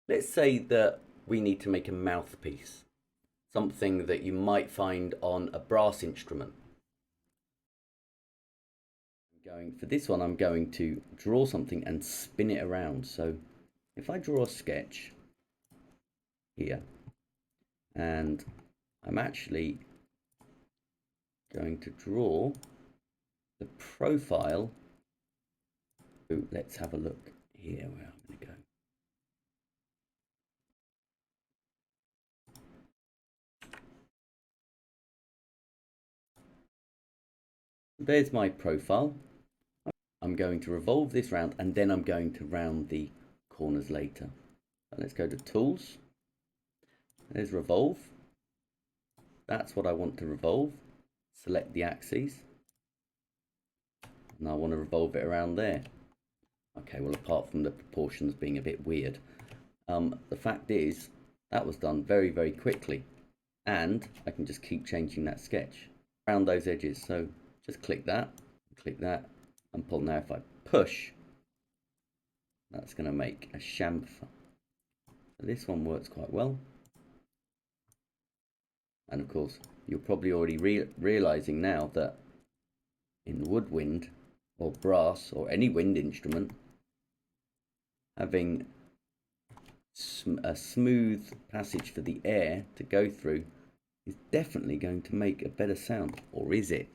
Let's say that we need to make a mouthpiece, something that you might find on a brass instrument. For this one, I'm going to draw something and spin it around. So if I draw a sketch here, and I'm actually going to draw the profile. So let's have a look here where I'm going to go. There's my profile. I'm going to revolve this round, and then I'm going to round the corners later. Let's go to Tools. There's Revolve. That's what I want to revolve. Select the axes. And I want to revolve it around there. Okay, well, apart from the proportions being a bit weird, the fact is that was done very, very quickly. And I can just keep changing that sketch around those edges. So just click that, and pull. Now if I push, that's going to make a chamfer. This one works quite well. And of course, you're probably already realizing now that in woodwind or brass or any wind instrument, having a smooth passage for the air to go through is definitely going to make a better sound. Or is it?